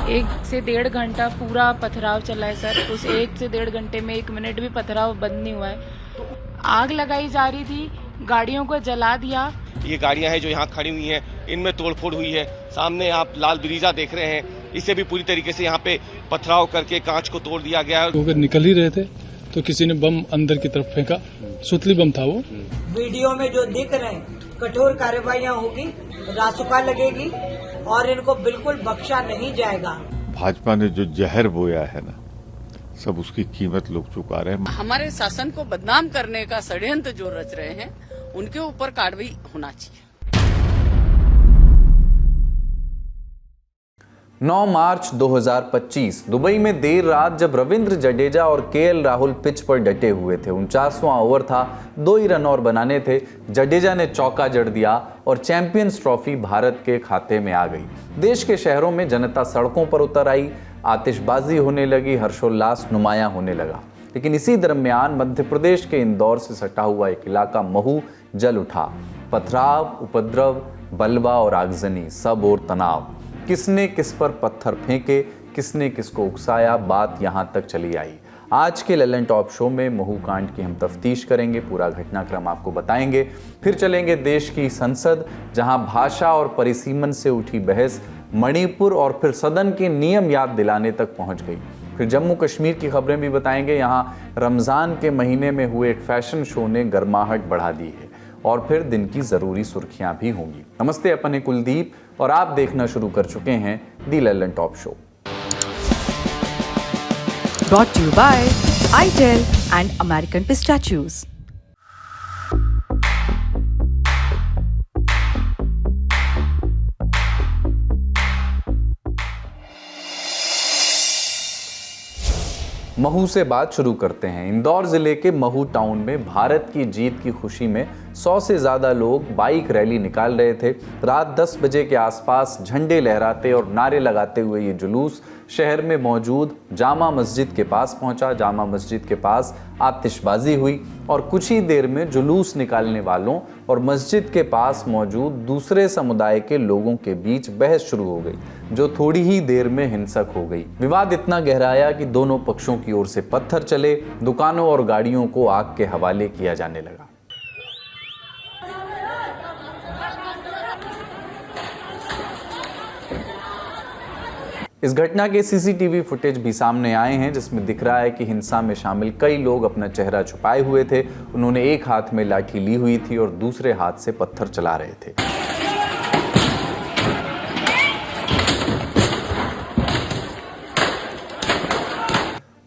1 से 1.5 घंटा पूरा पथराव चला है सर। उस 1 से 1.5 घंटे में 1 मिनट भी पथराव बंद नहीं हुआ है। आग लगाई जा रही थी, गाड़ियों को जला दिया। ये गाड़ियां हैं जो यहाँ खड़ी हुई हैं, इनमें तोड़फोड़ हुई है। सामने आप लाल ब्रीजा देख रहे हैं, इसे भी पूरी तरीके से यहाँ पे पथराव करके कांच को तोड़ दिया गया। अगर निकल ही रहे थे तो किसी ने बम अंदर की तरफ फेंका, सुतली बम था वो। वीडियो में जो दिख रहे हैं, कठोर कार्रवाइयां होगी, रासुका लगेगी और इनको बिल्कुल बख्शा नहीं जाएगा। भाजपा ने जो जहर बोया है ना, सब उसकी कीमत लोग चुका रहे हैं। हमारे शासन को बदनाम करने का षड्यंत्र जो रच रहे हैं, उनके ऊपर कार्रवाई होना चाहिए। 9 मार्च 2025 दुबई में देर रात जब रविंद्र जडेजा और केएल राहुल पिच पर डटे हुए थे, 49वां ओवर था, 2 ही रन और बनाने थे। जडेजा ने चौका जड़ दिया और चैंपियंस ट्रॉफी भारत के खाते में आ गई। देश के शहरों में जनता सड़कों पर उतर आई, आतिशबाजी होने लगी, हर्षोल्लास नुमायां होने लगा। लेकिन इसी दरमियान मध्य प्रदेश के इंदौर से सटा हुआ एक इलाका महू जल उठा। पथराव, उपद्रव, बलवा और आगजनी, सब और तनाव। किसने किस पर पत्थर फेंके, किसने किसको उकसाया, बात यहाँ तक चली आई। आज के ललन टॉप शो में महू कांड की हम तफ्तीश करेंगे, पूरा घटनाक्रम आपको बताएंगे। फिर चलेंगे देश की संसद, जहां भाषा और परिसीमन से उठी बहस मणिपुर और फिर सदन के नियम याद दिलाने तक पहुंच गई। फिर जम्मू कश्मीर की खबरें भी बताएंगे, यहां रमज़ान के महीने में हुए एक फैशन शो ने गर्माहट बढ़ा दी है। और फिर दिन की ज़रूरी सुर्खियां भी होंगी। नमस्ते, अपन है कुलदीप और आप देखना शुरू कर चुके हैं the Lallantop show. Brought to you by ITEL and American Pistachios. Mhow से बात शुरू करते हैं। इंदौर जिले के महू टाउन में भारत की जीत की खुशी में 100 से ज़्यादा लोग बाइक रैली निकाल रहे थे। रात 10 बजे के आसपास झंडे लहराते और नारे लगाते हुए ये जुलूस शहर में मौजूद जामा मस्जिद के पास पहुंचा। जामा मस्जिद के पास आतिशबाजी हुई और कुछ ही देर में जुलूस निकालने वालों और मस्जिद के पास मौजूद दूसरे समुदाय के लोगों के बीच बहस शुरू हो गई, जो थोड़ी ही देर में हिंसक हो गई। विवाद इतना गहराया कि दोनों पक्षों की ओर से पत्थर चले, दुकानों और गाड़ियों को आग के हवाले किया जाने लगा। इस घटना के सीसीटीवी फुटेज भी सामने आए हैं, जिसमें दिख रहा है कि हिंसा में शामिल कई लोग अपना चेहरा छुपाए हुए थे। उन्होंने एक हाथ में लाठी ली हुई थी और दूसरे हाथ से पत्थर चला रहे थे।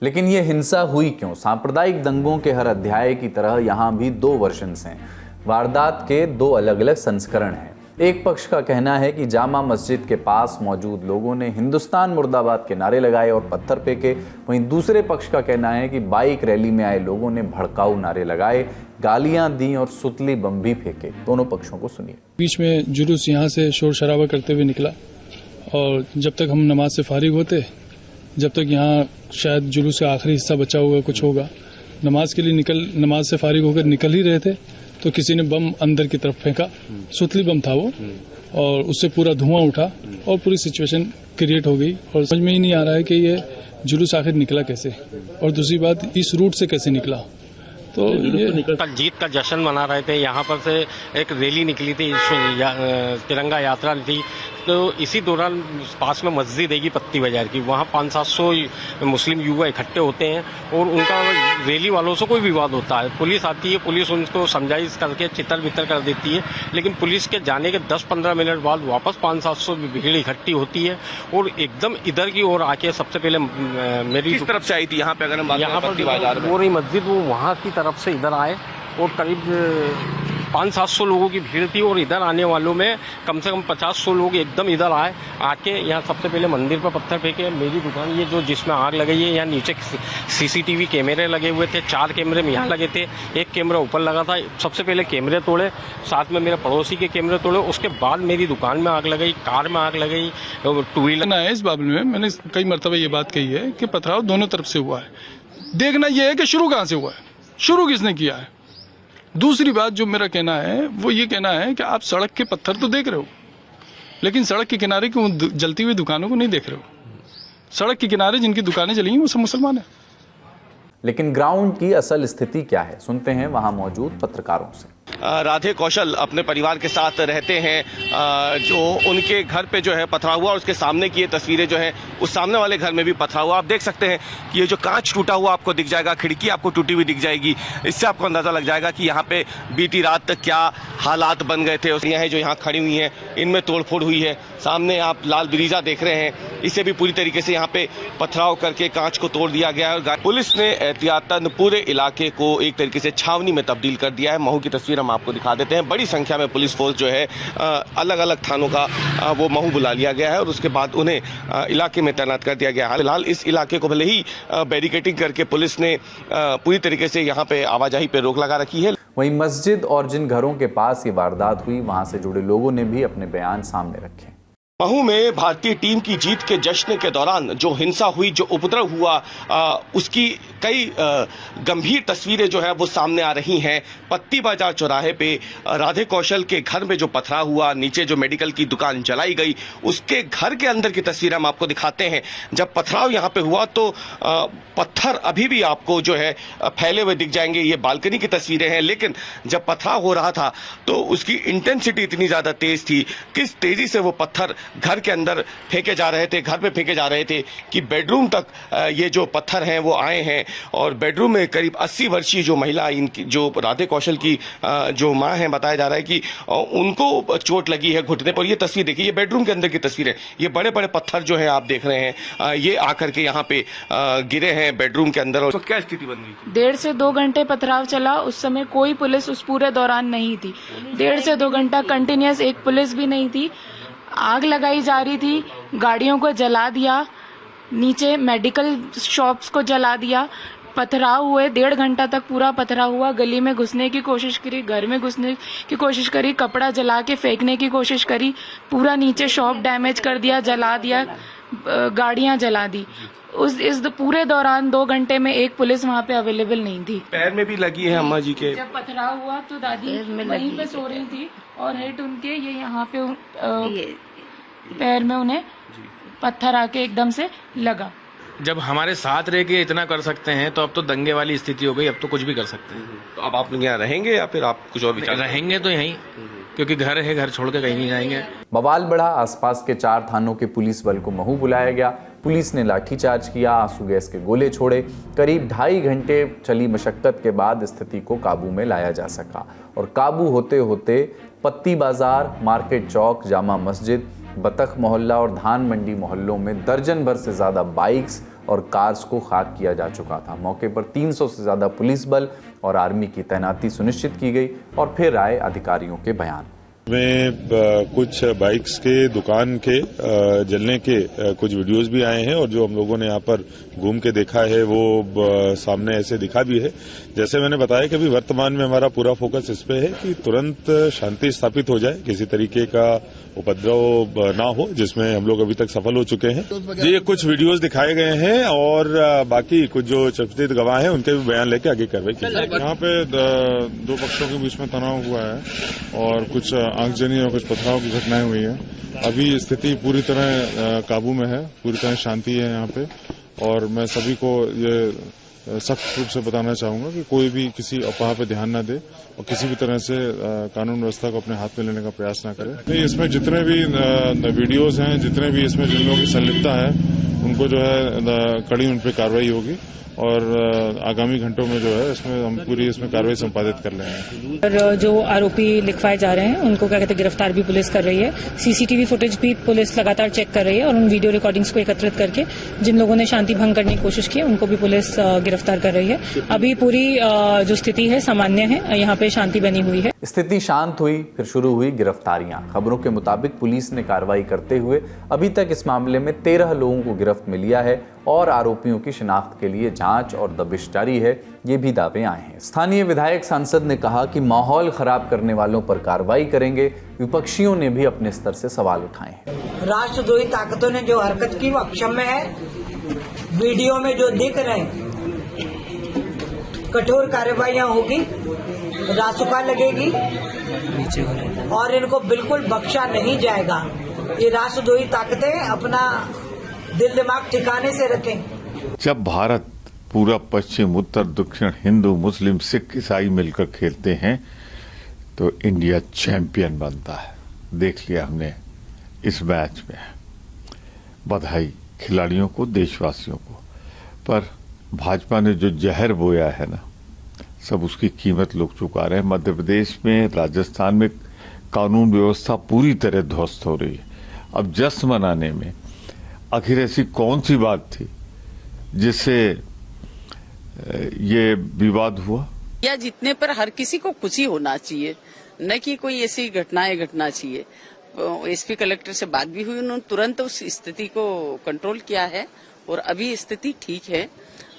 लेकिन ये हिंसा हुई क्यों? सांप्रदायिक दंगों के हर अध्याय की तरह यहाँ भी 2 वर्जन्स हैं। वारदात के 2 अलग अलग संस्करण हैं। एक पक्ष का कहना है कि जामा मस्जिद के पास मौजूद लोगों ने हिंदुस्तान मुर्दाबाद के नारे लगाए और पत्थर फेंके। वहीं दूसरे पक्ष का कहना है कि बाइक रैली में आए लोगों ने भड़काऊ नारे लगाए, गालियां दी और सुतली बम भी फेंके। दोनों पक्षों को सुनिए। बीच में जुलूस यहाँ से शोर शराबा करते हुए निकला और जब तक हम नमाज से फारिग होते, जब तक यहाँ शायद जुलूस का आखिरी हिस्सा बचा हुआ कुछ होगा, नमाज से फारिग होकर निकल ही रहे थे तो किसी ने बम अंदर की तरफ फेंका, सुतली बम था वो, और उससे पूरा धुआं उठा और पूरी सिचुएशन क्रिएट हो गई। और समझ में ही नहीं आ रहा है कि ये जुलूस आखिर निकला कैसे और दूसरी बात इस रूट से कैसे निकला। तो कल जीत का जश्न मना रहे थे। यहाँ पर से एक रैली निकली थी, तिरंगा यात्रा थी। तो इसी दौरान पास में मस्जिद है पत्ती बाजार की, वहाँ 500-700 मुस्लिम युवा इकट्ठे होते हैं और उनका रैली वालों से कोई विवाद होता है। पुलिस आती है, पुलिस उनको समझाइश करके चित्तर बितर कर देती है। लेकिन पुलिस के जाने के 10-15 मिनट बाद वापस 500-700 भीड़ इकट्ठी होती है और एकदम इधर की ओर आके सबसे पहले मेरी किस तरफ से आई थी यहाँ पे? अगर हम यहाँ पर वो रही मस्जिद, वो वहाँ की तरफ से इधर आए और करीब 500-700 लोगों की भीड़ थी और इधर आने वालों में कम से कम 50-100 लोग एकदम इधर आए। आके यहाँ सबसे पहले मंदिर पर पत्थर फेंके। मेरी दुकान ये जो जिसमें आग लगी है, यहाँ नीचे सीसीटीवी कैमरे लगे हुए थे, 4 कैमरे में यहाँ लगे थे, 1 कैमरा ऊपर लगा था। सबसे पहले कैमरे तोड़े, साथ में मेरे पड़ोसी के कैमरे तोड़े, उसके बाद मेरी दुकान में आग लगी, कार में आग लगी, 2 व्हीलर है। इस बाबल में मैंने कई मरतबा ये बात कही है कि पथराव दोनों तरफ से हुआ है। देखना यह है कि शुरू कहाँ से हुआ है, शुरू किसने किया है। दूसरी बात जो मेरा कहना है वो ये कहना है कि आप सड़क के पत्थर तो देख रहे हो, लेकिन सड़क के किनारे की जलती हुई दुकानों को नहीं देख रहे हो। सड़क के किनारे जिनकी दुकानें जली हैं वो सब मुसलमान हैं। लेकिन ग्राउंड की असल स्थिति क्या है, सुनते हैं वहां मौजूद पत्रकारों से। राधे कौशल अपने परिवार के साथ रहते हैं। जो उनके घर पे जो है पथराव हुआ, उसके सामने की ये तस्वीरें जो है उस सामने वाले घर में भी पथराव हुआ। आप देख सकते हैं कि ये जो कांच टूटा हुआ आपको दिख जाएगा, खिड़की आपको टूटी हुई दिख जाएगी। इससे आपको अंदाजा लग जाएगा कि यहाँ पे बीती रात तक क्या हालात बन गए थे। यहाँ जो यहाँ खड़ी हुई हैं इनमें तोड़फोड़ हुई है। सामने आप लाल ब्रिजा देख रहे हैं, इसे भी पूरी तरीके से यहाँ पे पथराव करके कांच को तोड़ दिया गया है। पुलिस ने एहतियातन पूरे इलाके को एक तरीके से छावनी में तब्दील कर दिया है। महू की तस्वीर हम आपको दिखा देते हैं। बड़ी संख्या में पुलिस फोर्स जो है अलग अलग थानों का वो महू बुला लिया गया है और उसके बाद उन्हें इलाके में तैनात कर दिया गया है। फिलहाल इस इलाके को भले ही बैरिकेडिंग करके पुलिस ने पूरी तरीके से यहाँ पे आवाजाही पे रोक लगा रखी है। वहीं मस्जिद और जिन घरों के पास ये वारदात हुई वहां से जुड़े लोगों ने भी अपने बयान सामने रखे। महू में भारतीय टीम की जीत के जश्न के दौरान जो हिंसा हुई, जो उपद्रव हुआ, उसकी कई गंभीर तस्वीरें जो है वो सामने आ रही हैं। पत्ती बाजार चौराहे पे राधे कौशल के घर में जो पथराव हुआ, नीचे जो मेडिकल की दुकान जलाई गई, उसके घर के अंदर की तस्वीर हम आपको दिखाते हैं। जब पथराव यहाँ पे हुआ तो पत्थर अभी भी आपको जो है फैले हुए दिख जाएंगे। ये बालकनी की तस्वीरें हैं, लेकिन जब पथराव हो रहा था तो उसकी इंटेंसिटी इतनी ज्यादा तेज थी, किस तेजी से वो पत्थर घर के अंदर फेंके जा रहे थे, घर पे फेंके जा रहे थे कि बेडरूम तक ये जो पत्थर हैं वो आए हैं। और बेडरूम में करीब 80 वर्षीय जो महिला, इनकी जो राधे कौशल की जो मां है, बताया जा रहा है कि उनको चोट लगी है घुटने पर। ये तस्वीर देखिए, ये बेडरूम के अंदर की तस्वीर है। ये बड़े बड़े पत्थर जो है आप देख रहे हैं, ये आकर के यहाँ पे गिरे हैं बेडरूम के अंदर। तो क्या स्थिति बन गई? 1.5 से 2 घंटे पथराव चला। उस समय कोई पुलिस उस पूरे दौरान नहीं थी। 1.5 से 2 घंटा कंटिन्यूस एक पुलिस भी नहीं थी। आग लगाई जा रही थी, गाड़ियों को जला दिया, नीचे मेडिकल शॉप्स को जला दिया। पथराव हुए 1.5 घंटा तक पूरा पथराव हुआ। गली में घुसने की कोशिश करी, घर में घुसने की कोशिश करी, कपड़ा जला के फेंकने की कोशिश करी, पूरा नीचे शॉप डैमेज कर दिया, जला दिया, गाड़ियां जला दी। इस पूरे दौरान 2 घंटे में एक पुलिस वहाँ पे अवेलेबल नहीं थी। पैर में भी लगी है अम्मा जी के। जब पथराव हुआ तो दादी वहीं पे सो रही थी और हिट उनके ये यहाँ पे पैर में उन्हें पत्थर आके एकदम से लगा। जब हमारे साथ रह के इतना कर सकते हैं तो अब तो दंगे वाली स्थिति हो गई, अब तो कुछ भी कर सकते हैं। तो अब आप यहाँ रहेंगे या फिर आप कुछ और विचार? रहेंगे तो यहीं, क्योंकि घर है, घर छोड़ के कहीं नहीं जाएंगे। बवाल बढ़ा। आसपास के 4 थानों के पुलिस बल को महू बुलाया गया। पुलिस ने लाठीचार्ज किया, आंसू गैस के गोले छोड़े। करीब 2.5 घंटे चली मशक्कत के बाद स्थिति को काबू में लाया जा सका और काबू होते होते पत्ती बाजार, मार्केट चौक, जामा मस्जिद, बतख मोहल्ला और धान मंडी मोहल्लों में दर्जन भर से ज्यादा बाइक्स और कार्स को खाक किया जा चुका था। मौके पर 300 से ज्यादा पुलिस बल और आर्मी की तैनाती सुनिश्चित की गई और फिर आए अधिकारियों के बयान। में कुछ बाइक्स के दुकान के जलने के कुछ वीडियोस भी आए हैं और जो हम लोगों ने यहाँ पर घूम के देखा है वो सामने ऐसे दिखा भी है। जैसे मैंने बताया कि अभी वर्तमान में हमारा पूरा फोकस इस पे है कि तुरंत शांति स्थापित हो जाए, किसी तरीके का उपद्रव ना हो, जिसमें हम लोग अभी तक सफल हो चुके हैं। ये कुछ वीडियोस दिखाए गए हैं और बाकी कुछ जो चर्चित गवाह हैं उनके भी बयान लेके आगे कार्रवाई की जाएगी। यहाँ पे 2 पक्षों के बीच में तनाव हुआ है और कुछ आगजनी और कुछ पथराव की घटनाएं हुई हैं। अभी स्थिति पूरी तरह काबू में है, पूरी तरह शांति है यहाँ पे और मैं सभी को ये सख्त रूप से बताना चाहूंगा कि कोई भी किसी अफवाह पे ध्यान न दे और किसी भी तरह से कानून व्यवस्था को अपने हाथ में लेने का प्रयास न करे। नहीं, इसमें जितने भी वीडियोस हैं, जितने भी इसमें जिन लोगों की संलिप्तता है, उनको जो है कड़ी उन पर कार्रवाई होगी और आगामी घंटों में जो है इसमें हम पूरी इसमें कार्रवाई संपादित कर लेंगे। और जो आरोपी लिखवाए जा रहे हैं उनको क्या कहते हैं गिरफ्तार भी पुलिस कर रही है। सीसीटीवी फुटेज भी पुलिस लगातार चेक कर रही है और उन वीडियो रिकॉर्डिंग्स को एकत्रित करके जिन लोगों ने शांति भंग करने की कोशिश की उनको भी पुलिस गिरफ्तार कर रही है। अभी पूरी जो स्थिति है सामान्य है, यहाँ पे शांति बनी हुई है। स्थिति शांत हुई, फिर शुरू हुई गिरफ्तारियां। खबरों के मुताबिक पुलिस ने कार्रवाई करते हुए अभी तक इस मामले में 13 लोगों को गिरफ्त में लिया है और आरोपियों की शिनाख्त के लिए जांच और दबिश जारी है, ये भी दावे आए हैं। स्थानीय विधायक सांसद ने कहा कि माहौल खराब करने वालों पर कार्रवाई करेंगे। विपक्षियों ने भी अपने स्तर से सवाल उठाए हैं। राष्ट्रद्रोही ताकतों ने जो हरकत की वो अक्षम्य है। वीडियो में जो दिख रहे हैं, कठोर कार्रवाइयां होगी, रासुका लगेगी और इनको बिल्कुल बख्शा नहीं जाएगा। ये राष्ट्रद्रोही ताकतें अपना दिल दिमाग ठिकाने से रखें। जब भारत पूरा पश्चिम उत्तर दक्षिण हिंदू मुस्लिम सिख ईसाई मिलकर खेलते हैं तो इंडिया चैंपियन बनता है। देख लिया हमने इस मैच में। बधाई खिलाड़ियों को, देशवासियों को। पर भाजपा ने जो जहर बोया है ना, सब उसकी कीमत लोग चुका रहे हैं। मध्य प्रदेश में, राजस्थान में कानून व्यवस्था पूरी तरह ध्वस्त हो रही है। अब जश्न मनाने में आखिर ऐसी कौन सी बात थी जिससे ये विवाद हुआ? या जीतने पर हर किसी को खुशी होना चाहिए, न कि कोई ऐसी घटनाएं घटना चाहिए। एसपी कलेक्टर से बात भी हुई, उन्होंने तुरंत उस स्थिति को कंट्रोल किया है और अभी स्थिति ठीक है।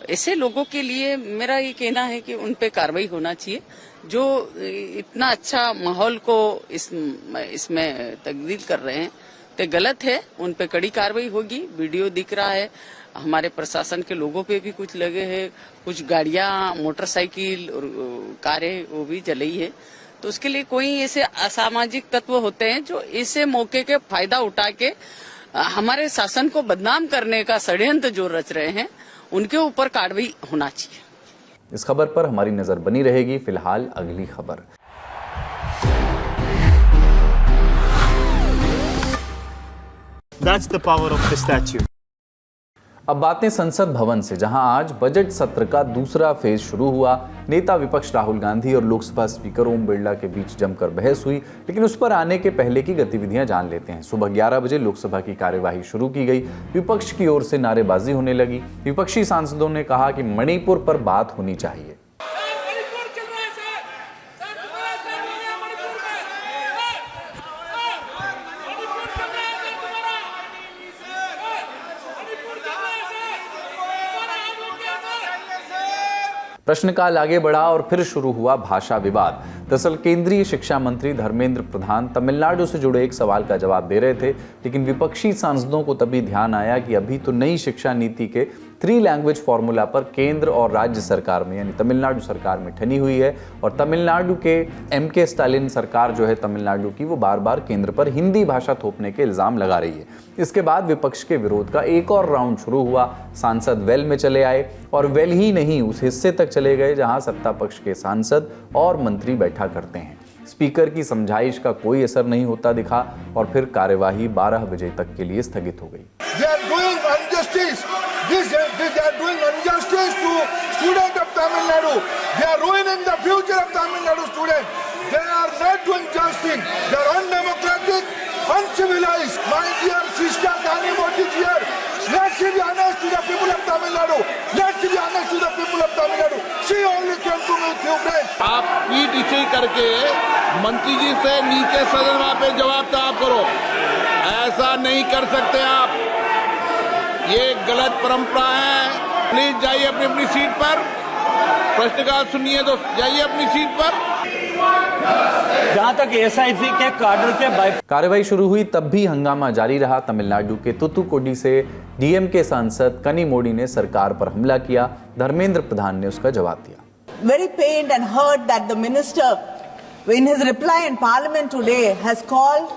ऐसे लोगों के लिए मेरा ये कहना है कि उन पे कार्रवाई होना चाहिए जो इतना अच्छा माहौल को इसमें तब्दील कर रहे हैं। तो गलत है, उन पे कड़ी कार्रवाई होगी। वीडियो दिख रहा है, हमारे प्रशासन के लोगों पे भी कुछ लगे हैं, कुछ गाड़ियां, मोटरसाइकिल और कारें वो भी जली है। तो उसके लिए कोई ऐसे असामाजिक तत्व होते हैं जो ऐसे मौके के फायदा उठा के हमारे शासन को बदनाम करने का षड्यंत्र जो रच रहे हैं, उनके ऊपर कार्रवाई होना चाहिए। इस खबर पर हमारी नजर बनी रहेगी। फिलहाल अगली खबर। That's the power of the statue. अब बातें संसद भवन से, जहां आज बजट सत्र का दूसरा फेज शुरू हुआ। नेता विपक्ष राहुल गांधी और लोकसभा स्पीकर ओम बिरला के बीच जमकर बहस हुई, लेकिन उस पर आने के पहले की गतिविधियां जान लेते हैं। सुबह 11 बजे लोकसभा की कार्यवाही शुरू की गई। विपक्ष की ओर से नारेबाजी होने लगी। विपक्षी सांसदों ने कहा कि मणिपुर पर बात होनी चाहिए। प्रश्नकाल आगे बढ़ा और फिर शुरू हुआ भाषा विवाद। दरअसल केंद्रीय शिक्षा मंत्री धर्मेंद्र प्रधान तमिलनाडु से जुड़े एक सवाल का जवाब दे रहे थे, लेकिन विपक्षी सांसदों को तभी ध्यान आया कि अभी तो नई शिक्षा नीति के 3 लैंग्वेज फॉर्मूला पर केंद्र और राज्य सरकार में यानी तमिलनाडु सरकार में ठनी हुई है और तमिलनाडु के एमके स्टालिन सरकार जो है तमिलनाडु की, वो बार बार केंद्र पर हिंदी भाषा थोपने के इल्जाम लगा रही है। इसके बाद विपक्ष के विरोध का एक और राउंड शुरू हुआ। सांसद वेल में चले आए और वेल ही नहीं, उस हिस्से तक चले गए जहां सत्ता पक्ष के सांसद और मंत्री बैठा करते हैं। स्पीकर की समझाइश का कोई असर नहीं होता दिखा और फिर कार्यवाही 12 बजे तक के लिए स्थगित हो गई। They are doing injustice to students of Tamil Nadu. They are ruining the future of Tamil Nadu students. They are not doing justice. They are undemocratic, uncivilized. My dear sister Kani Modi here, let's be honest to the people of Tamil Nadu. Let's be honest to the people of Tamil Nadu. She only came to me few days. आप पीठ इसे करके मंत्री जी से नीचे सदन पे जवाब तलब करो, ऐसा नहीं कर सकते आप। ये गलत परंपरा है। प्लीज जाइए अपनी अपनी सीट पर। प्रश्नकाल सुनिए तो जाइए अपनी सीट पर। जहां तक एसआईसी के कार्डर के कार्यवाही शुरू हुई तब भी हंगामा जारी रहा। तमिलनाडु के तुतुकुडी से डीएमके सांसद कनी मोडी ने सरकार पर हमला किया। धर्मेंद्र प्रधान ने उसका जवाब दिया। Very pained and hurt that the minister, in his reply in Parliament today, has called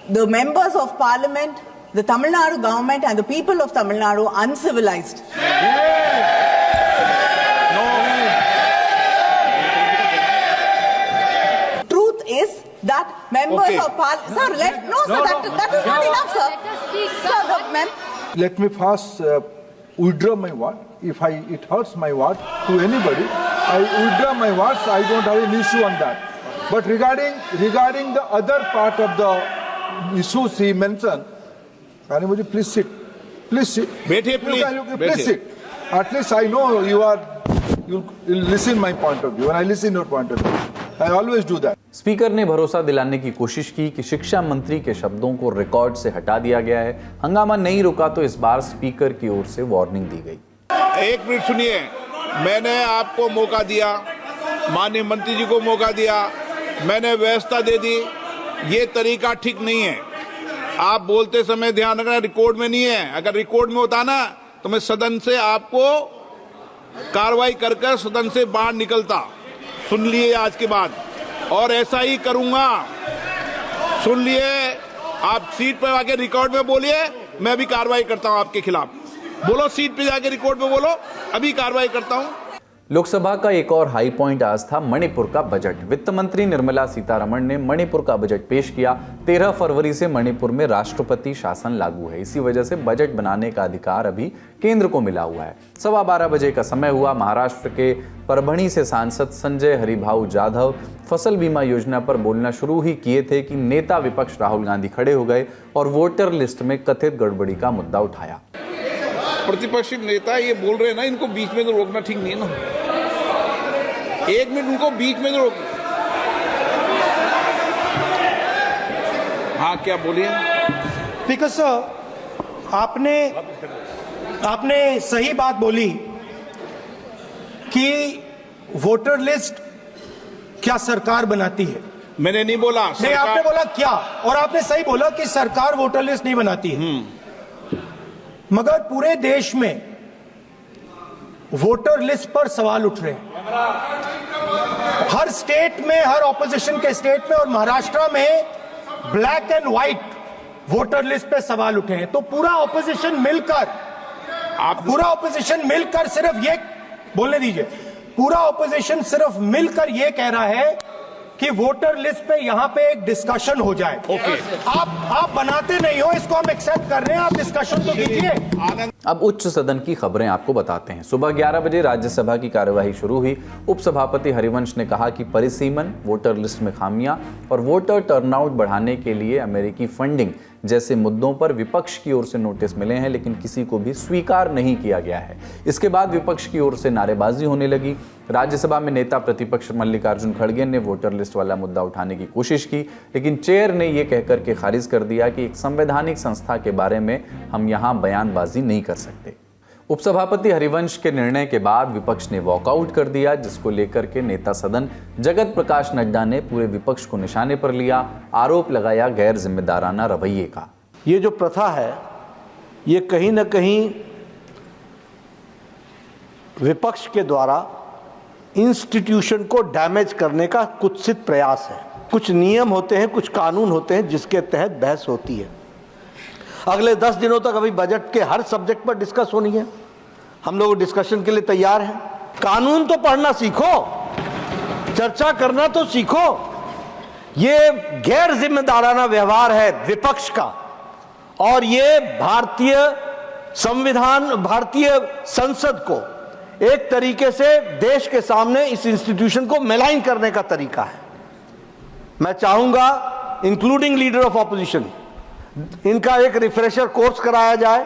the members of Parliament, the Tamil Nadu government and the people of Tamil Nadu uncivilized. Truth is that members of Parliament, sir, that is not enough, sir. Sir, the Let me first withdraw my word. If it hurts my word to anybody, I withdraw my words. I don't have an issue on that. But regarding the other part of the issues he mentioned, Kani Moji, please sit. Please sit. बैठिए Please sit. At least I know you'll listen my point of view, and I listen your point of view. I always do that. Speaker ने भरोसा दिलाने की कोशिश की कि शिक्षा मंत्री के शब्दों को रिकॉर्ड से हटा दिया गया है। हंगामा नहीं रुका तो इस बार स्पीकर की ओर से वार्निंग दी गई। 1 मिनट सुनिए, मैंने आपको मौका दिया, माननीय मंत्री जी को मौका दिया, मैंने व्यवस्था दे दी। ये तरीका ठीक नहीं है। आप बोलते समय ध्यान रखना, रिकॉर्ड में नहीं है। अगर रिकॉर्ड में होता ना तो मैं सदन से आपको कार्रवाई कर सदन से बाहर निकलता। सुन लिए आज के बाद, और ऐसा ही करूंगा। सुन लिए, आप सीट पर आके रिकॉर्ड में बोलिए, मैं अभी कार्रवाई करता हूं आपके खिलाफ। बोलो, सीट पे जाके रिकॉर्ड पे बोलो, अभी कार्रवाई करता हूं। लोकसभा का एक और हाई पॉइंट आज था मणिपुर का बजट। वित्त मंत्री निर्मला सीतारमण ने मणिपुर का बजट पेश किया। 13 फरवरी से मणिपुर में राष्ट्रपति शासन लागू है। इसी वजह से बजट बनाने का अधिकार अभी केंद्र को मिला हुआ है। 12:15 बजे का समय हुआ। महाराष्ट्र के परभणी से सांसद संजय हरिभाऊ जाधव फसल बीमा योजना पर बोलना शुरू ही किए थे कि नेता विपक्ष राहुल गांधी खड़े हो गए और वोटर लिस्ट में कथित गड़बड़ी का मुद्दा उठाया। प्रतिपक्षी नेता ये बोल रहे हैं ना, इनको बीच में तो रोकना ठीक नहीं है ना। 1 मिनट उनको बीच में तो रोक। हाँ, क्या बोलिए? स्पीकर सर, आपने सही बात बोली कि वोटर लिस्ट क्या सरकार बनाती है। मैंने नहीं बोला। नहीं, आपने बोला क्या, और आपने सही बोला कि सरकार वोटर लिस्ट नहीं बनाती है। मगर पूरे देश में वोटर लिस्ट पर सवाल उठ रहे हैं। हर स्टेट में, हर ऑपोजिशन के स्टेट में और महाराष्ट्र में black and white voter list पे सवाल उठे हैं। तो पूरा ऑपोजिशन मिलकर सिर्फ ये बोलने दीजिए, पूरा ऑपोजिशन सिर्फ मिलकर ये कह रहा है कि वोटर लिस्ट पे यहां पे एक डिस्कशन हो जाए। ओके। आप बनाते नहीं हो, इसको हम एक्सेप्ट कर रहे हैं, आप डिस्कशन तो कीजिए। अब उच्च सदन की खबरें आपको बताते हैं। सुबह 11 बजे राज्यसभा की कार्यवाही शुरू हुई। उपसभापति हरिवंश ने कहा कि परिसीमन, वोटर लिस्ट में खामियां और वोटर टर्नआउट बढ़ाने के लिए अमेरिकी फंडिंग जैसे मुद्दों पर विपक्ष की ओर से नोटिस मिले हैं, लेकिन किसी को भी स्वीकार नहीं किया गया है। इसके बाद विपक्ष की ओर से नारेबाजी होने लगी। राज्यसभा में नेता प्रतिपक्ष मल्लिकार्जुन खड़गे ने वोटर लिस्ट वाला मुद्दा उठाने की कोशिश की, लेकिन चेयर ने यह कहकर के खारिज कर दिया कि एक संवैधानिक संस्था के बारे में हम यहां बयानबाजी नहीं कर सकते। उपसभापति हरिवंश के निर्णय के बाद विपक्ष ने वॉकआउट कर दिया, जिसको लेकर के नेता सदन जगत प्रकाश नड्डा ने पूरे विपक्ष को निशाने पर लिया। आरोप लगाया गैर जिम्मेदाराना रवैये का। ये जो प्रथा है, ये कहीं न कहीं विपक्ष के द्वारा इंस्टीट्यूशन को डैमेज करने का कुत्सित प्रयास है। कुछ नियम होते हैं, कुछ कानून होते हैं जिसके तहत बहस होती है। अगले 10 दिनों तक अभी बजट के हर सब्जेक्ट पर डिस्कस होनी है। हम लोग डिस्कशन के लिए तैयार हैं। कानून तो पढ़ना सीखो, चर्चा करना तो सीखो। ये गैर जिम्मेदाराना व्यवहार है विपक्ष का, और ये भारतीय संविधान, भारतीय संसद को एक तरीके से देश के सामने इस इंस्टीट्यूशन को मेलाइन करने का तरीका है। मैं चाहूंगा, इंक्लूडिंग लीडर ऑफ ऑपोजिशन, इनका एक रिफ्रेशर कोर्स कराया जाए।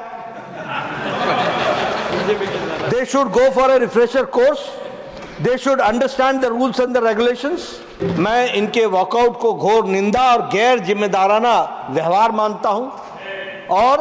They should go for a refresher course, they should understand the rules and the regulations. मैं इनके वॉकआउट को घोर निंदा और गैर जिम्मेदाराना व्यवहार मानता हूं, और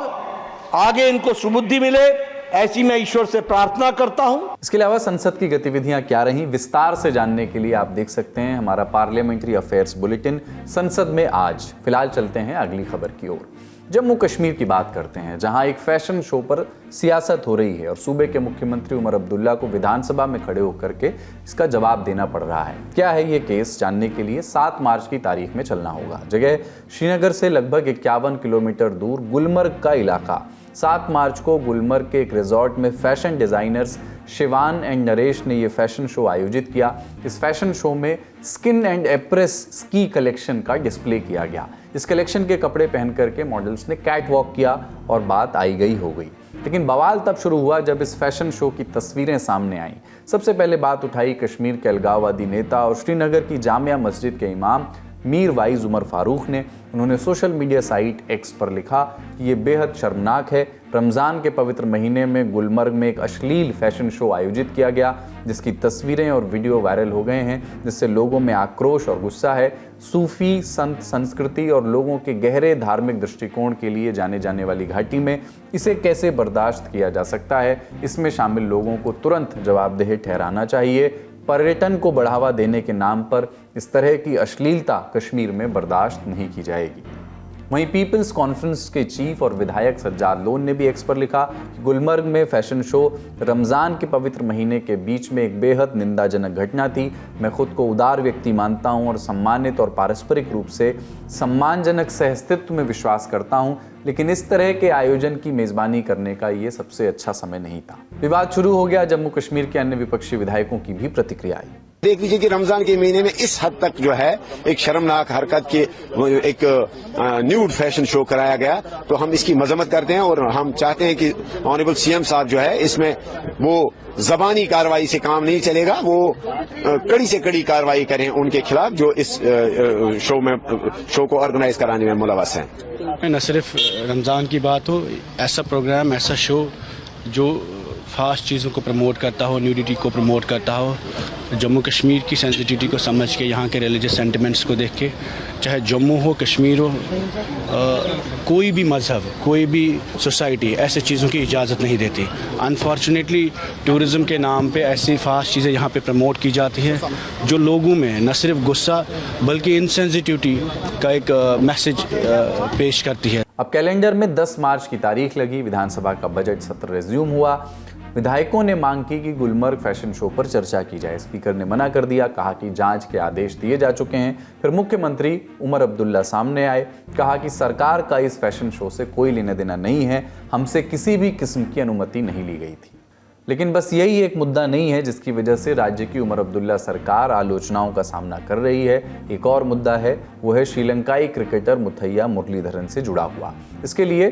आगे इनको सुबुद्धि मिले ऐसी मैं ईश्वर से प्रार्थना करता हूं। इसके अलावा संसद की गतिविधियां क्या रहीं, विस्तार से जानने के लिए आप देख सकते हैं हमारा पार्लियामेंट्री अफेयर्स बुलेटिन संसद में आज। फिलहाल चलते हैं अगली खबर की ओर। जम्मू कश्मीर की बात करते हैं, जहां एक फैशन शो पर सियासत हो रही है और सूबे के मुख्यमंत्री उमर अब्दुल्ला को विधानसभा में खड़े होकर के इसका जवाब देना पड़ रहा है। क्या है ये केस, जानने के लिए 7 मार्च की तारीख में चलना होगा। जगह श्रीनगर से लगभग 51 किलोमीटर दूर गुलमर्ग का इलाका। 7 मार्च को गुलमर्ग के एक रिजॉर्ट में fashion designers Shivan and Naresh ने यह फैशन शो आयोजित किया। इस फैशन शो में skin and apres ski collection का डिस्प्ले किया गया। इस कलेक्शन के कपड़े पहन करके मॉडल्स ने कैट वॉक किया और बात आई गई हो गई। लेकिन बवाल तब शुरू हुआ जब इस फैशन शो की तस्वीरें सामने आईं। सबसे पहले बात उठाई कश्मीर के अलगाववादी नेता और श्रीनगर की जामिया मस्जिद के इमाम मीर वाइज उमर फारूक ने। उन्होंने सोशल मीडिया साइट एक्स पर लिखा कि ये बेहद शर्मनाक है। रमज़ान के पवित्र महीने में गुलमर्ग में एक अश्लील फैशन शो आयोजित किया गया, जिसकी तस्वीरें और वीडियो वायरल हो गए हैं, जिससे लोगों में आक्रोश और गुस्सा है। सूफी संत संस्कृति और लोगों के गहरे धार्मिक दृष्टिकोण के लिए जाने जाने वाली घाटी में इसे कैसे बर्दाश्त किया जा सकता है। इसमें शामिल लोगों को तुरंत जवाबदेह ठहराना चाहिए। पर्यटन को बढ़ावा देने के नाम पर इस तरह की अश्लीलता कश्मीर में बर्दाश्त नहीं की जाएगी। वहीं पीपल्स कॉन्फ्रेंस के चीफ और विधायक सज्जाद लोन ने भी एक्स पर लिखा कि गुलमर्ग में फैशन शो रमज़ान के पवित्र महीने के बीच में एक बेहद निंदाजनक घटना थी। मैं खुद को उदार व्यक्ति मानता हूं और सम्मानित और पारस्परिक रूप से सम्मानजनक सहअस्तित्व में विश्वास करता हूं, लेकिन इस तरह के आयोजन की मेजबानी करने का ये सबसे अच्छा समय नहीं था। विवाद शुरू हो गया। जम्मू कश्मीर के अन्य विपक्षी विधायकों की भी प्रतिक्रिया आई। देख लीजिए कि रमजान के महीने में इस हद तक जो है एक शर्मनाक हरकत के एक न्यूड फैशन शो कराया गया, तो हम इसकी मजम्मत करते हैं और हम चाहते हैं कि ऑनरेबल सीएम साहब जो है इसमें वो जबानी कार्रवाई से काम नहीं चलेगा, वो कड़ी से कड़ी कार्रवाई करें उनके खिलाफ जो इस शो को ऑर्गेनाइज कराने में मुलव्वस हैं। न सिर्फ रमजान की बात हो, ऐसा प्रोग्राम, ऐसा शो जो फास्ट चीज़ों को प्रमोट करता हो, न्यूडिटी को प्रमोट करता हो, जम्मू कश्मीर की सेंसिटिविटी को समझ के, यहाँ के रिलीजियस सेंटिमेंट्स को देख के, चाहे जम्मू हो, कश्मीर हो, कोई भी मजहब, कोई भी सोसाइटी ऐसे चीज़ों की इजाज़त नहीं देती। अनफॉर्चुनेटली टूरिज़्म के नाम पे ऐसी फास्ट चीज़ें यहाँ पे प्रमोट की जाती हैं जो लोगों में न सिर्फ गुस्सा बल्कि इनसेंसिटिविटी का एक मैसेज पेश करती है। अब कैलेंडर में 10 मार्च की तारीख लगी। विधानसभा का बजट सत्र रिज्यूम हुआ। विधायकों ने मांग की कि गुलमर्ग फैशन शो पर चर्चा की जाए। स्पीकर ने मना कर दिया, कहा कि जांच के आदेश दिए जा चुके हैं। फिर मुख्यमंत्री उमर अब्दुल्ला सामने आए, कहा कि सरकार का इस फैशन शो से कोई लेना देना नहीं है, हमसे किसी भी किस्म की अनुमति नहीं ली गई थी। लेकिन बस यही एक मुद्दा नहीं है जिसकी वजह से राज्य की उमर अब्दुल्ला सरकार आलोचनाओं का सामना कर रही है। एक और मुद्दा है, वो है श्रीलंकाई क्रिकेटर मुथैया मुरलीधरन से जुड़ा हुआ। इसके लिए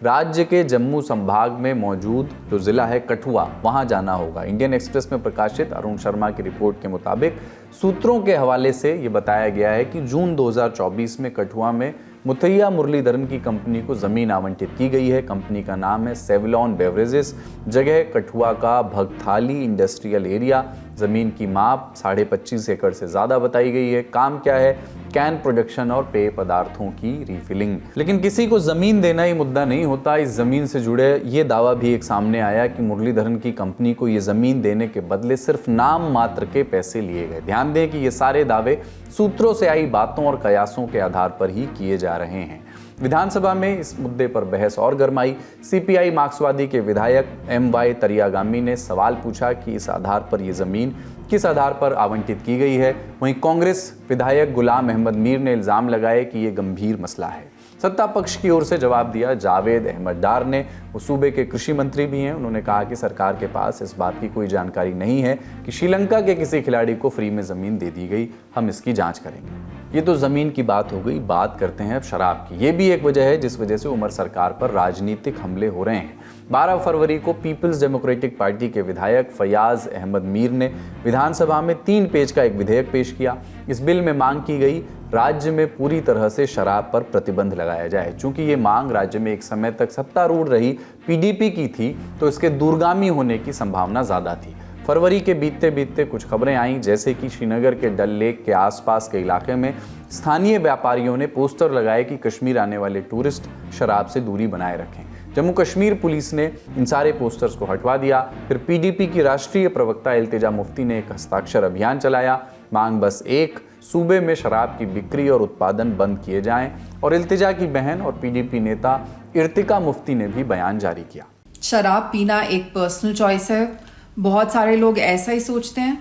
राज्य के जम्मू संभाग में मौजूद जो जिला है कठुआ, वहां जाना होगा। इंडियन एक्सप्रेस में प्रकाशित अरुण शर्मा की रिपोर्ट के मुताबिक सूत्रों के हवाले से ये बताया गया है कि जून 2024 में कठुआ में मुथैया मुरलीधरन की कंपनी को जमीन आवंटित की गई है। कंपनी का नाम है सेवलॉन बेवरेजेस। जगह कठुआ का भगथाली इंडस्ट्रियल एरिया। जमीन की माप 25.5 एकड़ से ज्यादा बताई गई है। काम क्या है? कैन प्रोडक्शन और पेय पदार्थों की रिफिलिंग। लेकिन किसी को जमीन देना ही मुद्दा नहीं होता। इस जमीन से जुड़े ये दावा भी एक सामने आया कि मुरलीधरन की कंपनी को ये जमीन देने के बदले सिर्फ नाम मात्र के पैसे लिए गए। ध्यान दें कि ये सारे दावे सूत्रों से आई बातों और कयासों के आधार पर ही किए जा रहे हैं। विधानसभा में इस मुद्दे पर बहस और गरमाई। सीपीआई मार्क्सवादी के विधायक MY तरियागामी ने सवाल पूछा कि इस आधार पर यह जमीन किस आधार पर आवंटित की गई है। वहीं कांग्रेस विधायक गुलाम अहमद मीर ने इल्जाम लगाए कि यह गंभीर मसला है। सत्ता पक्ष की ओर से जवाब दिया जावेद अहमद डार ने। वो सूबे के कृषि मंत्री भी हैं। उन्होंने कहा कि सरकार के पास इस बात की कोई जानकारी नहीं है कि श्रीलंका के किसी खिलाड़ी को फ्री में जमीन दे दी गई। हम इसकी जांच करेंगे। ये तो जमीन की बात हो गई। बात करते हैं अब शराब की। ये भी एक वजह है जिस वजह से उमर सरकार पर राजनीतिक हमले हो रहे हैं। 12 फरवरी को पीपल्स डेमोक्रेटिक पार्टी के विधायक फयाज अहमद मीर ने विधानसभा में 3 पेज का एक विधेयक पेश किया। इस बिल में मांग की गई राज्य में पूरी तरह से शराब पर प्रतिबंध लगाया जाए। चूंकि ये मांग राज्य में एक समय तक सत्तारूढ़ रही PDP की थी, तो इसके दूरगामी होने की संभावना ज्यादा थी। फरवरी के बीतते बीतते कुछ खबरें आईं, जैसे कि श्रीनगर के डल लेक के आसपास के इलाके में स्थानीय व्यापारियों ने पोस्टर लगाए कि कश्मीर आने वाले टूरिस्ट शराब से दूरी बनाए रखें। जम्मू कश्मीर पुलिस ने इन सारे पोस्टर्स को हटवा दिया। फिर PDP की राष्ट्रीय प्रवक्ता इल्तिजा मुफ्ती ने एक हस्ताक्षर अभियान चलाया। मांग बस एक, सूबे में शराब की बिक्री और उत्पादन बंद किए जाएं। और इल्तिजा की बहन और PDP नेता इर्तिका मुफ्ती ने भी बयान जारी किया। शराब पीना एक पर्सनल चॉइस है। बहुत सारे लोग ऐसा ही सोचते हैं,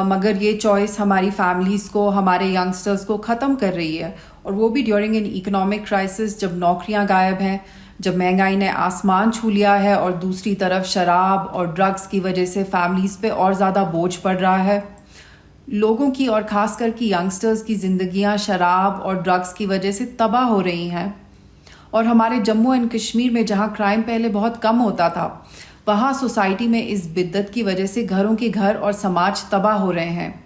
मगर ये चॉइस हमारी फैमिलीज को, हमारे यंगस्टर्स को ख़त्म कर रही है। और वो भी ड्यूरिंग एन इकोनॉमिक क्राइसिस, जब नौकरियां गायब हैं, जब महंगाई ने आसमान छू लिया है और दूसरी तरफ शराब और ड्रग्स की वजह से फैमिलीज पे और ज़्यादा बोझ पड़ रहा है। लोगों की और ख़ास करके यंगस्टर्स की ज़िंदगियां शराब और ड्रग्स की वजह से तबाह हो रही हैं। और हमारे जम्मू एंड कश्मीर में जहां क्राइम पहले बहुत कम होता था, वहां सोसाइटी में इस बिद्दत की वजह से घरों के घर और समाज तबाह हो रहे हैं।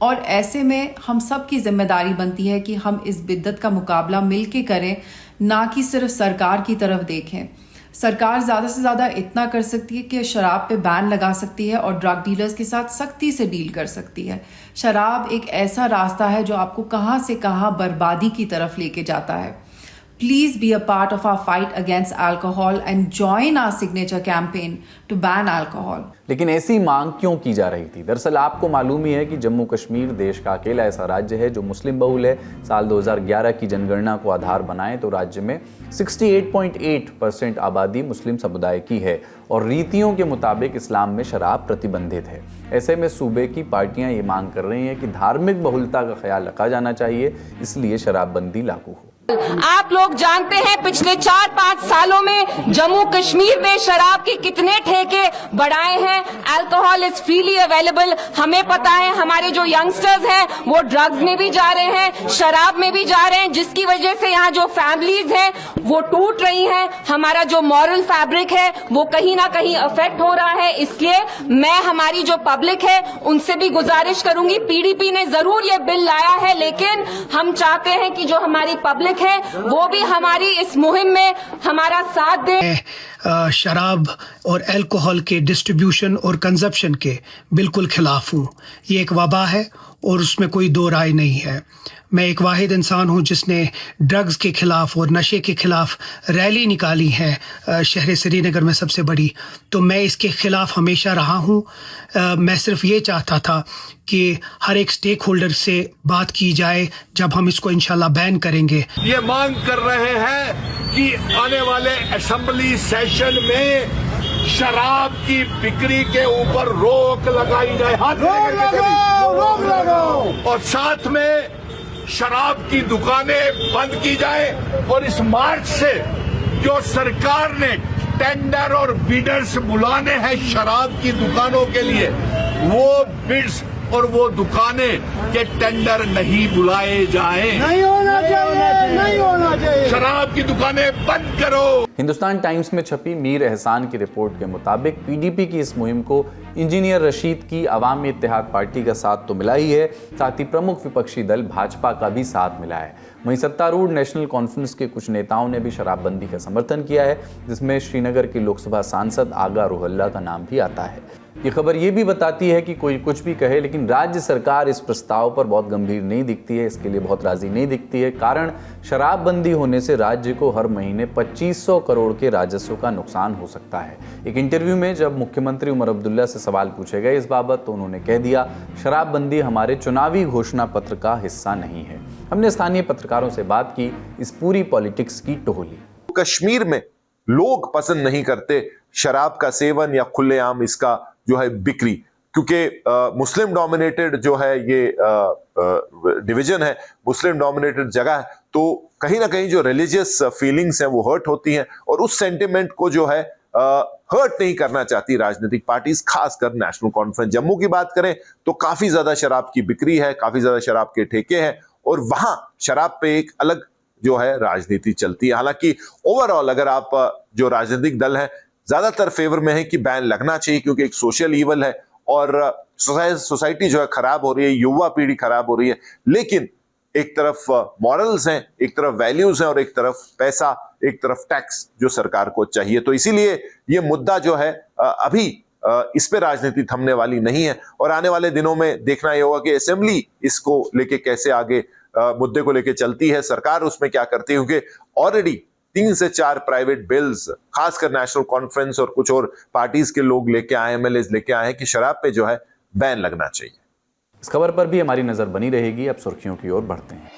और ऐसे में हम सब की जिम्मेदारी बनती है कि हम इस बिद्दत का मुकाबला मिलके करें, ना कि सिर्फ सरकार की तरफ देखें। सरकार ज़्यादा से ज़्यादा इतना कर सकती है कि शराब पे बैन लगा सकती है और ड्रग डीलर्स के साथ सख्ती से डील कर सकती है। शराब एक ऐसा रास्ता है जो आपको कहाँ से कहाँ बर्बादी की तरफ लेके जाता है। Please be a part of our fight against alcohol and join our signature campaign to ban alcohol. लेकिन ऐसी मांग क्यों की जा रही थी? दरअसल आपको मालूम ही है कि जम्मू कश्मीर देश का अकेला ऐसा राज्य है जो मुस्लिम बहुल है। साल 2011 की जनगणना को आधार बनाएं तो राज्य में 68.8% आबादी मुस्लिम समुदाय की है और रीतियों के मुताबिक इस्लाम में शराब प्रतिबंधित है। ऐसे में सूबे की पार्टियां ये मांग कर रही हैं कि धार्मिक बहुलता का ख्याल रखा जाना चाहिए, इसलिए शराबबंदी लागू हो। आप लोग जानते हैं पिछले 4-5 सालों में जम्मू कश्मीर में शराब के कितने ठेके बढ़ाए हैं। Alcohol is freely available. हमें पता है हमारे जो यंगस्टर्स हैं वो ड्रग्स में भी जा रहे हैं, शराब में भी जा रहे हैं, जिसकी वजह से यहाँ जो फैमिलीज हैं वो टूट रही हैं। हमारा जो मॉरल फैब्रिक है वो कहीं ना कहीं अफेक्ट हो रहा है। इसलिए मैं हमारी जो पब्लिक है उनसे भी गुजारिश करूंगी, पीडीपी ने जरूर ये बिल लाया है, लेकिन हम चाहते हैं कि जो हमारी पब्लिक है वो भी हमारी इस मुहिम में हमारा साथ दे। शराब और अल्कोहल के डिस्ट्रीब्यूशन और कंजप्शन के बिल्कुल खिलाफ हूँ। ये एक वबा है और उसमें कोई दो राय नहीं है। मैं एक वाहिद इंसान हूँ जिसने ड्रग्स के खिलाफ और नशे के खिलाफ रैली निकाली है शहर श्रीनगर में सबसे बड़ी, तो मैं इसके खिलाफ हमेशा रहा हूँ। मैं सिर्फ ये चाहता था कि हर एक स्टेक होल्डर से बात की जाए जब हम इसको इंशाल्लाह बैन करेंगे। ये मांग कर रहे हैं कि आने वाले असेंबली सेशन में शराब की बिक्री के ऊपर रोक लगाई जाए। रोक लगाओ और साथ में शराब की दुकानें बंद की जाए और इस मार्च से जो सरकार ने टेंडर और बिडर्स बुलाने हैं शराब की दुकानों के लिए, वो बिड्स और वो दुकानें के टेंडर नहीं बुलाए जाएं। नहीं होना चाहिए। शराब की दुकानें बंद करो। हिंदुस्तान टाइम्स में छपी मीर एहसान की रिपोर्ट के मुताबिक पीडीपी की इस मुहिम को इंजीनियर रशीद की अवामी इत्तेहाद पार्टी का साथ तो मिला ही है, साथ ही प्रमुख विपक्षी दल भाजपा का भी साथ मिला है। वहीं सत्तारूढ़ नेशनल कॉन्फ्रेंस के कुछ नेताओं ने भी शराबबंदी का समर्थन किया है, जिसमें श्रीनगर के लोकसभा सांसद आगा रुहल्ला का नाम भी आता है। ये खबर ये भी बताती है कि कोई कुछ भी कहे, लेकिन राज्य सरकार इस प्रस्ताव पर बहुत गंभीर नहीं दिखती है, इसके लिए बहुत राजी नहीं दिखती है। कारण शराबबंदी होने से राज्य को हर महीने 2500 करोड़ के राजस्व का नुकसान हो सकता है। एक इंटरव्यू में जब मुख्यमंत्री उमर अब्दुल्ला से सवाल पूछे गए इस बाबत, तो उन्होंने कह दिया, शराबबंदी हमारे चुनावी घोषणा पत्र का हिस्सा नहीं है। हमने स्थानीय पत्रकारों से बात की इस पूरी पॉलिटिक्स की टोहली। कश्मीर में लोग पसंद नहीं करते शराब का सेवन या खुलेआम इसका जो है बिक्री, क्योंकि मुस्लिम डोमिनेटेड जो है ये डिवीजन है, मुस्लिम डोमिनेटेड जगह है, तो कहीं ना कहीं जो रिलीजियस फीलिंग्स हैं वो हर्ट होती हैं और उस सेंटिमेंट को जो है हर्ट नहीं करना चाहती राजनीतिक पार्टीज, खासकर नेशनल कॉन्फ्रेंस। जम्मू की बात करें तो काफी ज्यादा शराब की बिक्री है, काफी ज्यादा शराब के ठेके हैं और वहां शराब पे एक अलग जो है राजनीति चलती है। हालांकि ओवरऑल अगर आप जो राजनीतिक दल है ज्यादातर फेवर में है कि बैन लगना चाहिए, क्योंकि एक सोशल ईवल है और सोसाइटी जो है खराब हो रही है, युवा पीढ़ी खराब हो रही है। लेकिन एक तरफ मॉरल्स हैं, एक तरफ वैल्यूज हैं और एक तरफ पैसा, एक तरफ टैक्स जो सरकार को चाहिए। तो इसीलिए ये मुद्दा जो है अभी इस पे राजनीति थमने वाली नहीं है और आने वाले दिनों में देखना ये होगा कि असेंबली इसको लेके कैसे आगे मुद्दे को लेके चलती है, सरकार उसमें क्या करती है, क्योंकि ऑलरेडी 3 से 4 प्राइवेट बिल्स खासकर नेशनल कॉन्फ्रेंस और कुछ और पार्टीज के लोग लेके आए, एमएलए लेके आए हैं कि शराब पे जो है बैन लगना चाहिए। इस खबर पर भी हमारी नजर बनी रहेगी। अब सुर्खियों की ओर बढ़ते हैं।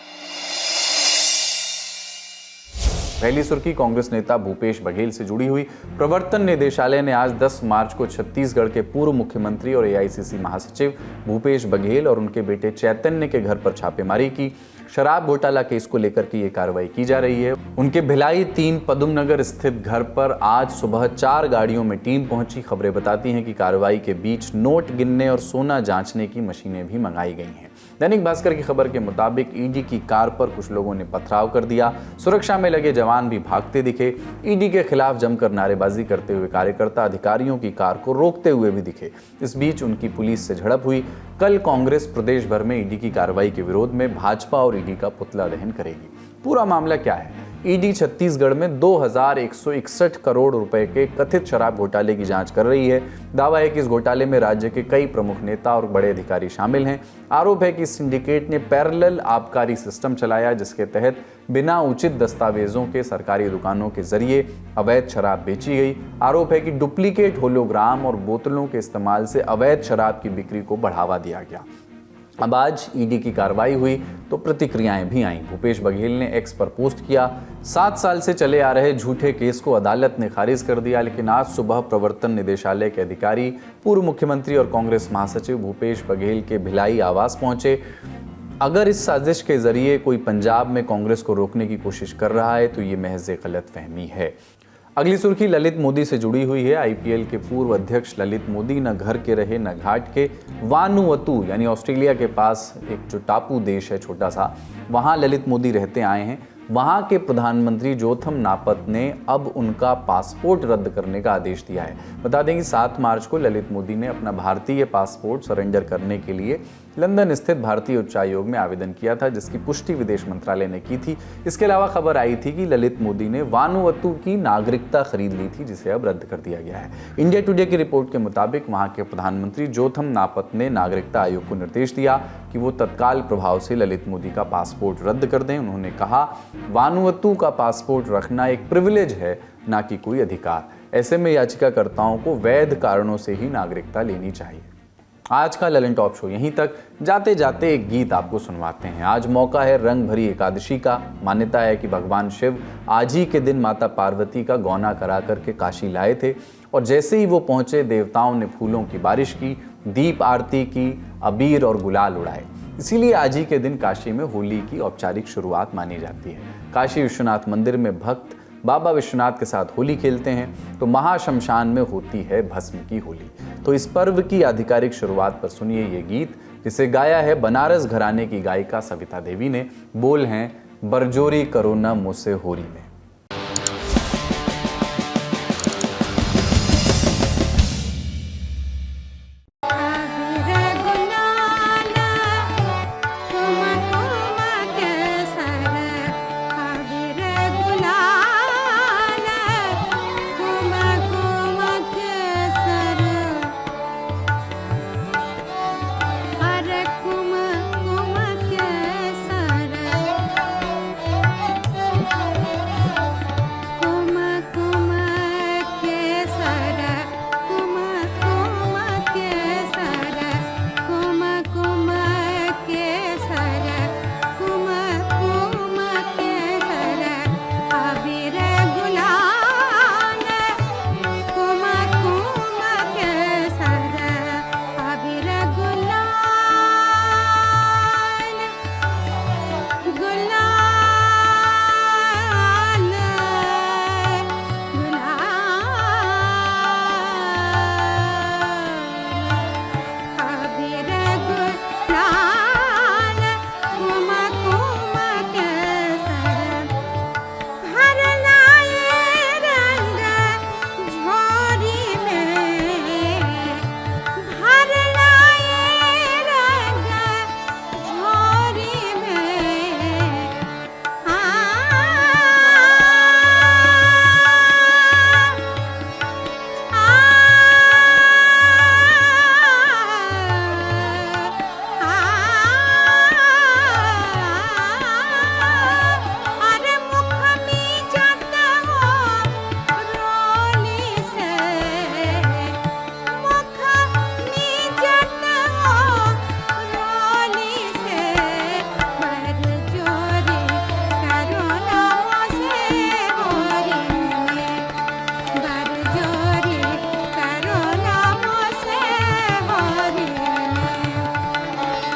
पहली सुर्खी कांग्रेस नेता भूपेश बघेल से जुड़ी हुई। प्रवर्तन निदेशालय ने आज 10 मार्च को छत्तीसगढ़ के पूर्व मुख्यमंत्री और एआईसीसी महासचिव भूपेश बघेल और उनके बेटे चैतन्य के घर पर छापेमारी की। शराब घोटाला केस को लेकर के ये कार्रवाई की जा रही है। उनके भिलाई 3 पदम नगर स्थित घर पर आज सुबह 4 गाड़ियों में टीम पहुंची। खबरें बताती हैं कि कार्रवाई के बीच नोट गिनने और सोना जांचने की मशीनें भी मंगाई गई हैं। दैनिक भास्कर की खबर के मुताबिक ईडी की कार पर कुछ लोगों ने पथराव कर दिया। सुरक्षा में लगे जवान भी भागते दिखे। ईडी के खिलाफ जमकर नारेबाजी करते हुए कार्यकर्ता अधिकारियों की कार को रोकते हुए भी दिखे। इस बीच उनकी पुलिस से झड़प हुई। कल कांग्रेस प्रदेश भर में ईडी की कार्रवाई के विरोध में भाजपा और ईडी का पुतला दहन करेगी। पूरा मामला क्या है, ईडी छत्तीसगढ़ में 2161 करोड़ रुपए के कथित शराब घोटाले की जांच कर रही है। दावा है कि इस घोटाले में राज्य के कई प्रमुख नेता और बड़े अधिकारी शामिल हैं। आरोप है कि सिंडिकेट ने पैरेलल आबकारी सिस्टम चलाया, जिसके तहत बिना उचित दस्तावेजों के सरकारी दुकानों के जरिए अवैध शराब बेची गई। आरोप है कि डुप्लीकेट होलोग्राम और बोतलों के इस्तेमाल से अवैध शराब की बिक्री को बढ़ावा दिया गया। अब आज ईडी की कार्रवाई हुई तो प्रतिक्रियाएं भी आईं। भूपेश बघेल ने एक्स पर पोस्ट किया, 7 साल से चले आ रहे झूठे केस को अदालत ने खारिज कर दिया, लेकिन आज सुबह प्रवर्तन निदेशालय के अधिकारी पूर्व मुख्यमंत्री और कांग्रेस महासचिव भूपेश बघेल के भिलाई आवास पहुंचे। अगर इस साजिश के जरिए कोई पंजाब में कांग्रेस को रोकने की कोशिश कर रहा है तो ये महज गलतफहमी है। अगली सुर्खी ललित मोदी से जुड़ी हुई है। आईपीएल के पूर्व अध्यक्ष ललित मोदी न घर के रहे न घाट के। वानुअतु यानी ऑस्ट्रेलिया के पास एक जो टापू देश है छोटा सा, वहां ललित मोदी रहते आए हैं। वहां के प्रधानमंत्री जोथम नापत ने अब उनका पासपोर्ट रद्द करने का आदेश दिया है। बता दें कि 7 मार्च को ललित मोदी ने अपना भारतीय पासपोर्ट सरेंडर करने के लिए लंदन स्थित भारतीय उच्चायोग में आवेदन किया था, जिसकी पुष्टि विदेश मंत्रालय ने की थी। इसके अलावा खबर आई थी कि ललित मोदी ने वानुअतु की नागरिकता खरीद ली थी, जिसे अब रद्द कर दिया गया है। इंडिया टुडे की रिपोर्ट के मुताबिक वहां के प्रधानमंत्री जोथम नापत ने नागरिकता आयोग को निर्देश दिया कि वो तत्काल प्रभाव से ललित मोदी का पासपोर्ट रद्द कर दें। उन्होंने कहा, वानुअतु का पासपोर्ट रखना एक प्रिविलेज है, ना कि कोई अधिकार। ऐसे में याचिकाकर्ताओं को वैध कारणों से ही नागरिकता लेनी चाहिए। आज का ललन टॉप शो यहीं तक। जाते जाते एक गीत आपको सुनवाते हैं। आज मौका है रंग भरी एकादशी का। मान्यता है कि भगवान शिव आज ही के दिन माता पार्वती का गौना करा करके काशी लाए थे, और जैसे ही वो पहुंचे देवताओं ने फूलों की बारिश की, दीप आरती की, अबीर और गुलाल उड़ाए। इसीलिए आज ही के दिन काशी में होली की औपचारिक शुरुआत मानी जाती है। काशी विश्वनाथ मंदिर में भक्त बाबा विश्वनाथ के साथ होली खेलते हैं तो महाशमशान में होती है भस्म की होली। तो इस पर्व की आधिकारिक शुरुआत पर सुनिए ये गीत, जिसे गाया है बनारस घराने की गायिका सविता देवी ने। बोल हैं बरजोरी करो न मुझसे होरी में।